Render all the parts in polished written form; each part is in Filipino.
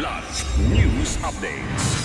Kidlat News Updates.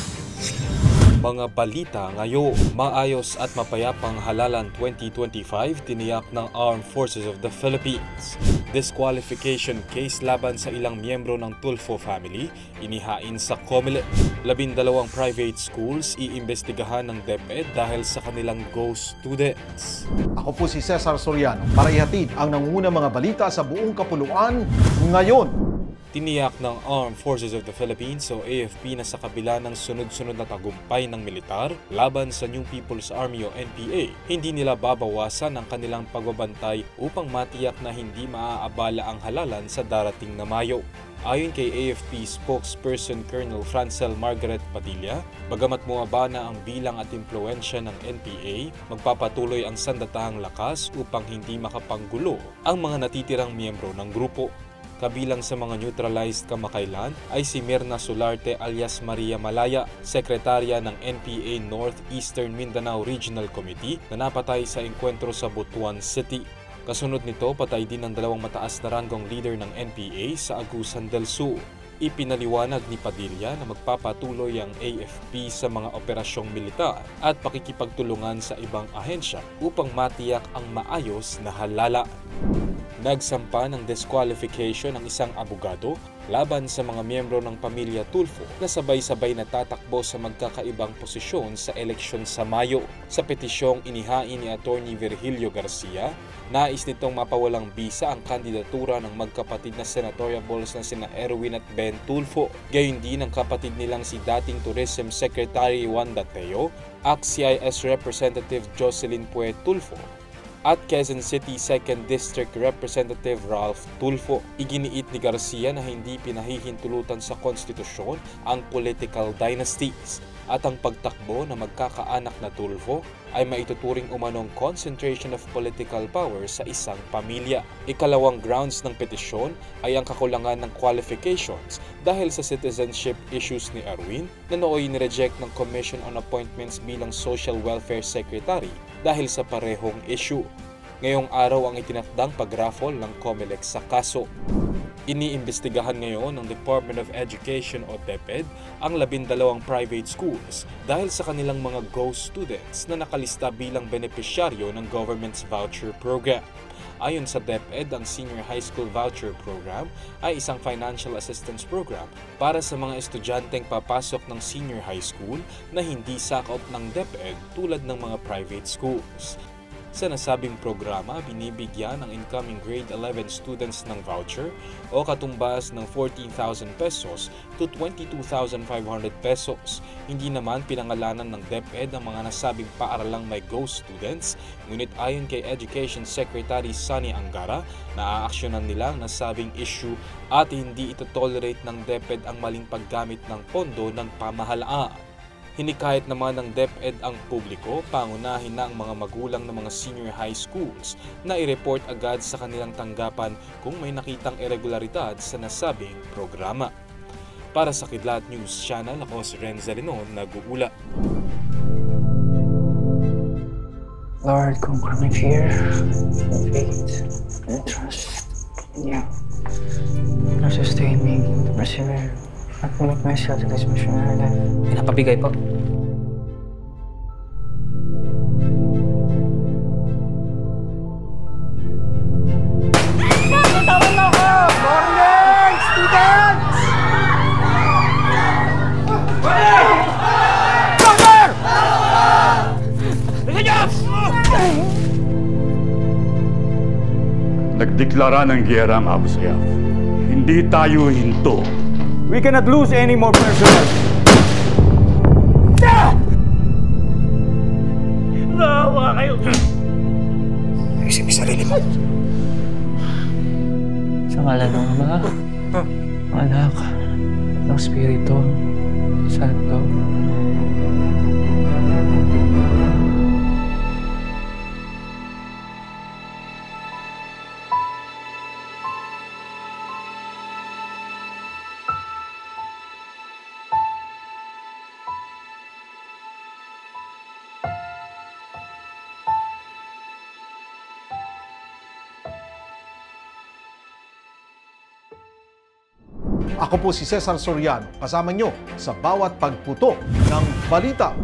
Mga balita ngayon, maayos at mapayapang halalan 2025 tiniyak ng Armed Forces of the Philippines. Disqualification case laban sa ilang miyembro ng Tulfo family, inihain sa COMELEC. 12 private schools iimbestigahan ng DepEd dahil sa kanilang ghost students. Ako po si Cesar Soriano para ihatid ang nangungunang mga balita sa buong kapuluan ngayon. Tiniyak ng Armed Forces of the Philippines o AFP na sa kabila ng sunod-sunod na tagumpay ng militar laban sa New People's Army o NPA, hindi nila babawasan ang kanilang pagbabantay upang matiyak na hindi maaabala ang halalan sa darating na Mayo. Ayon kay AFP spokesperson Colonel Francel Margaret Padilla, bagamat bumaba na ang bilang at impluensya ng NPA, magpapatuloy ang sandatahang lakas upang hindi makapanggulo ang mga natitirang miyembro ng grupo. Kabilang sa mga neutralized kamakailan ay si Mirna Solarte alias Maria Malaya, sekretarya ng NPA Northeastern Mindanao Regional Committee na napatay sa engkwentro sa Butuan City. Kasunod nito, patay din ang dalawang mataas na ranggong leader ng NPA sa Agusan del Sur. Ipinaliwanag ni Padilla na magpapatuloy ang AFP sa mga operasyong militar at pakikipagtulungan sa ibang ahensya upang matiyak ang maayos na halalan. Nagsampa ng disqualification ang isang abogado laban sa mga miyembro ng pamilya Tulfo na sabay-sabay natatakbo sa magkakaibang posisyon sa eleksyon sa Mayo. Sa petisyong inihain ni Atty. Virgilio Garcia, nais nitong mapawalang bisa ang kandidatura ng magkapatid na senatoriables na sina Erwin at Ben Tulfo. Gayon din ang kapatid nilang si dating Tourism Secretary Wanda Teo, ACT-CIS Representative Jocelyn Pue Tulfo, at Quezon City 2nd District Representative Ralph Tulfo. Iginiit ni Garcia na hindi pinahihintulutan sa konstitusyon ang political dynasties at ang pagtakbo na magkakaanak na Tulfo ay maituturing umanong concentration of political power sa isang pamilya. Ikalawang grounds ng petisyon ay ang kakulangan ng qualifications dahil sa citizenship issues ni Erwin na nooy nireject ng Commission on Appointments bilang Social Welfare Secretary dahil sa parehong issue. Ngayong araw ang itinakdang pag-raffle ng COMELEC sa kaso. Iniimbestigahan ngayon ng Department of Education o DepEd ang 12 private schools dahil sa kanilang mga ghost students na nakalista bilang benepisyaryo ng government's voucher program. Ayon sa DepEd, ang Senior High School Voucher Program ay isang financial assistance program para sa mga estudyanteng papasok ng senior high school na hindi sakop ng DepEd tulad ng mga private schools. Sa nasabing programa, binibigyan ang incoming grade 11 students ng voucher o katumbas ng 14,000 pesos to 22,500 pesos. Hindi naman pinangalanan ng DepEd ang mga nasabing paaralang may ghost students, ngunit ayon kay Education Secretary Sunny Angara, naaaksyonan nila ang nasabing issue at hindi ito tolerate ng DepEd ang maling paggamit ng pondo ng pamahalaan. Hinikayat naman ng DepEd ang publiko, pangunahin na ang mga magulang ng mga senior high schools na i-report agad sa kanilang tanggapan kung may nakitang irregularidad sa nasabing programa. Para sa Kidlat News Channel, ako si Renza Linon, nag-uula. Lord, conquer my fear, faith, and trust in you. Now sustain me to persevere. I commit myself to this mission in our life. Pinapabigay po. Tawag na ako! Morning, students! Sir! Nagdeklara ng giyera ang Abu Sayyaf. Hindi tayo hinto. We cannot lose any more personnel. Nawa kayo! Isip mo sarili mo. Sa ngalan ng Ama, Anak, ng Espiritu Santo. Ako po si Cesar Soriano, kasama nyo sa bawat pagputo ng balita.